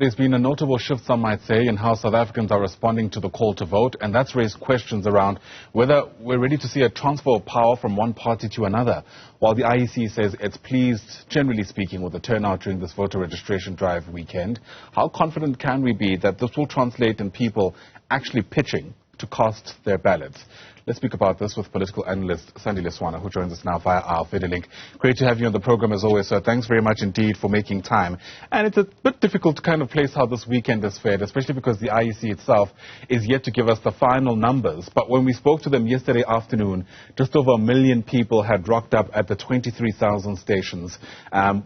There's been a notable shift, some might say, in how South Africans are responding to the call to vote, and that's raised questions around whether we're ready to see a transfer of power from one party to another. While the IEC says it's pleased, generally speaking, with the turnout during this voter registration drive weekend, how confident can we be that this will translate in people actually pitching to cast their ballots? Let's speak about this with political analyst Sandile Swana, who joins us now via our video link. Great to have you on the program as always, sir. Thanks very much indeed for making time. And it's a bit difficult to kind of place how this weekend has fared, especially because the IEC itself is yet to give us the final numbers. But when we spoke to them yesterday afternoon, just over 1 million people had rocked up at the 23,000 stations,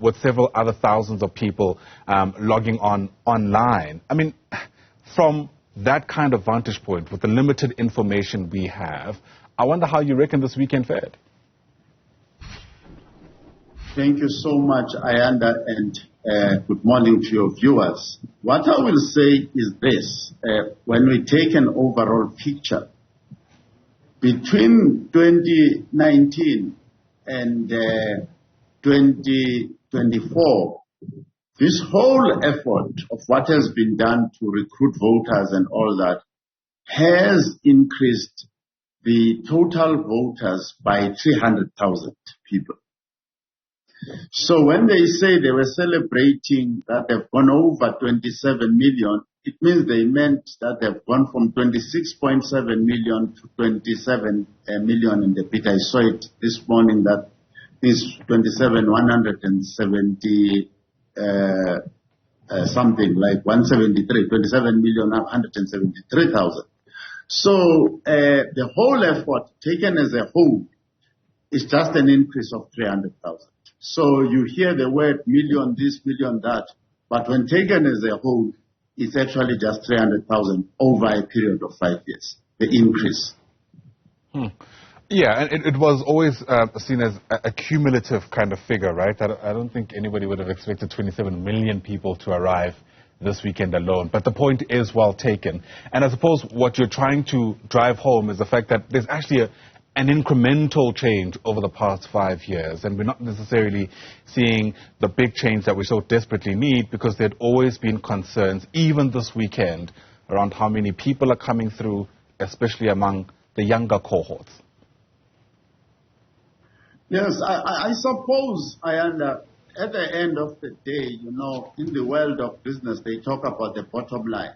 with several other thousands of people logging on online. I mean, from that kind of vantage point, with the limited information we have, I wonder how you reckon this weekend fared. Thank you so much, Ayanda, and good morning to your viewers. What I will say is this. When we take an overall picture, between 2019 and 2024, this whole effort of what has been done to recruit voters and all that has increased the total voters by 300,000 people. So when they say they were celebrating that they've gone over 27 million, it means they meant that they've gone from 26.7 million to 27 million in the bit. I saw it this morning that is 27,170 something like 173, 27,173,000. So the whole effort taken as a whole is just an increase of 300,000. So you hear the word million this, million that, but when taken as a whole, it's actually just 300,000 over a period of 5 years, the increase. Yeah, and it was always seen as a cumulative kind of figure, right? I don't think anybody would have expected 27 million people to arrive this weekend alone. But the point is well taken. And I suppose what you're trying to drive home is the fact that there's actually an incremental change over the past 5 years. And we're not necessarily seeing the big change that we so desperately need, because there'd always been concerns, even this weekend, around how many people are coming through, especially among the younger cohorts. Yes, I suppose, Ayanda, at the end of the day, you know, in the world of business, they talk about the bottom line.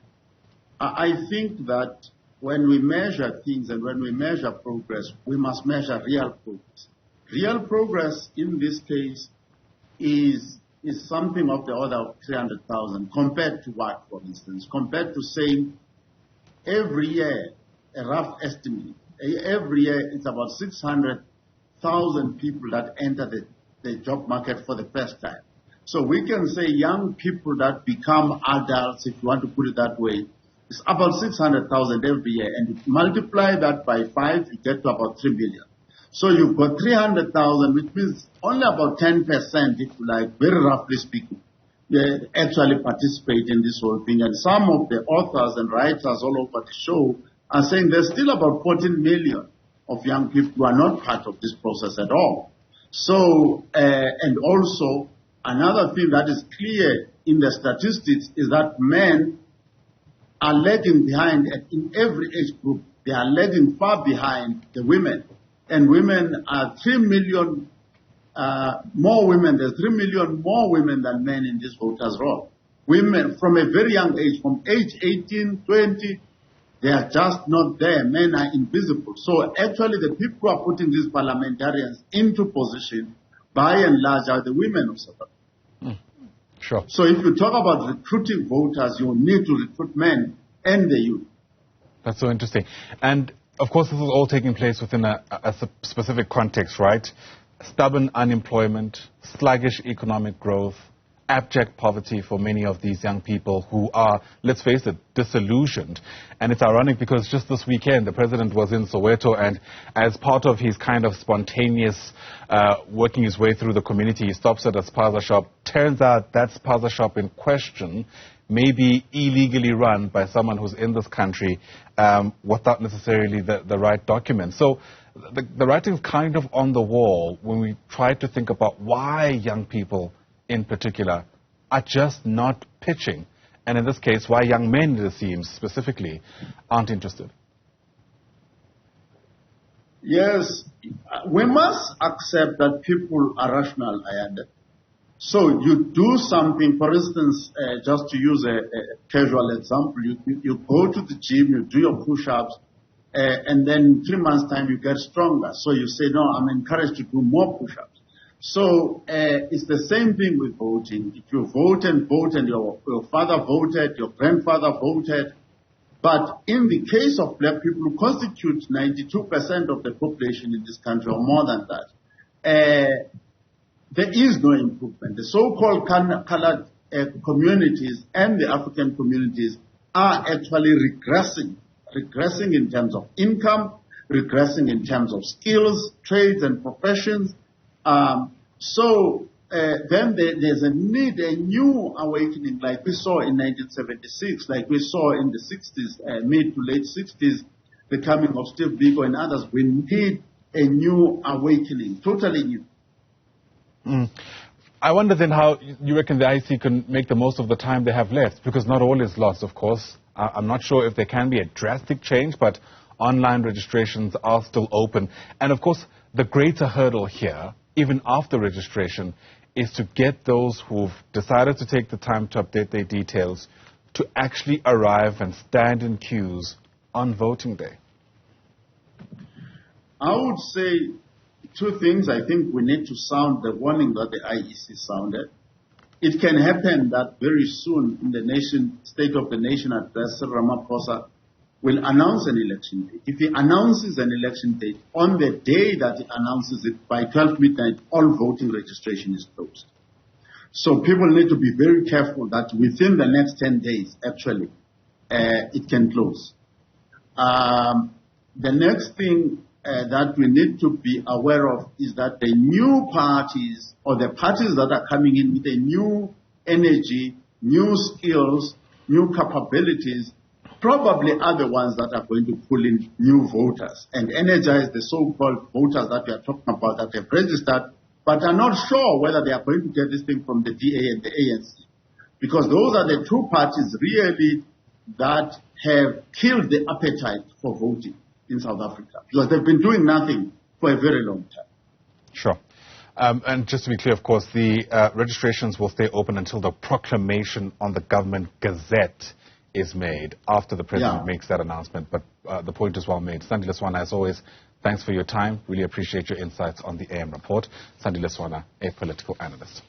I think that when we measure things and when we measure progress, we must measure real progress. Real progress in this case is something of the order of 300,000 compared to what, for instance? Compared to saying every year, a rough estimate, every year it's about 600,000 people that enter the job market for the first time. So we can say young people that become adults, if you want to put it that way, it's about 600,000 every year. And if you multiply that by 5, you get to about 3 million. So you've got 300,000, which means only about 10%, if you like, very roughly speaking, they actually participate in this whole thing. And some of the authors and writers all over the show are saying there's still about 14 million of young people who are not part of this process at all. So, and also, another thing that is clear in the statistics is that men are lagging behind in every age group. They are lagging far behind the women. And women are 3 million more women. There's 3 million more women than men in this voters' roll. Women from a very young age, from age 18, 20, they are just not there. Men are invisible. So actually the people who are putting these parliamentarians into position, by and large, are the women of South Africa. Sure. So if you talk about recruiting voters, you need to recruit men and the youth. That's so interesting. And of course, this is all taking place within a specific context, right? Stubborn unemployment, sluggish economic growth, abject poverty for many of these young people who are, let's face it, disillusioned. And it's ironic because just this weekend, the president was in Soweto, and as part of his kind of spontaneous working his way through the community, he stops at a spaza shop. Turns out that spaza shop in question may be illegally run by someone who's in this country without necessarily the right documents. So the writing's kind of on the wall when we try to think about why young people in particular are just not pitching And in this case, why young men, it seems, specifically, aren't interested? Yes, we must accept that people are rational, Ayanda. So you do something, for instance, just to use a casual example, you go to the gym, you do your push-ups, and then 3 months' time you get stronger. So you say, no, I'm encouraged to do more push-ups. So it's the same thing with voting. If you vote and your father voted, your grandfather voted, but in the case of black people who constitute 92% of the population in this country, or more than that, there is no improvement. The so-called colored communities and the African communities are actually regressing in terms of income, regressing in terms of skills, trades and professions. Then there's a need, a new awakening, like we saw in 1976, like we saw in the 60s, mid to late 60s, the coming of Steve Biko and others. We need a new awakening, totally new. I wonder then how you reckon the IEC can make the most of the time they have left, because not all is lost, of course. I'm not sure if there can be a drastic change, but online registrations are still open. And of course, the greater hurdle here, even after registration, is to get those who've decided to take the time to update their details to actually arrive and stand in queues on voting day. I would say two things. I think we need to sound the warning that the IEC sounded. It can happen that very soon in the State of the Nation address, Ramaphosa will announce an election date. If he announces an election date, on the day that he announces it, by 12 midnight, all voting registration is closed. So people need to be very careful that within the next 10 days, actually, it can close. The next thing that we need to be aware of is that the new parties, or the parties that are coming in with a new energy, new skills, new capabilities, probably are the ones that are going to pull in new voters and energize the so-called voters that we are talking about that have registered, but are not sure whether they are going to get this thing from the DA and the ANC. Because those are the two parties really that have killed the appetite for voting in South Africa, because they've been doing nothing for a very long time. Sure. And just to be clear, of course, the registrations will stay open until the proclamation on the government gazette is made, after the president makes that announcement. But the point is well made. Sandile Swana, as always, thanks for your time. Really appreciate your insights on the AM report. Sandile Swana, a political analyst.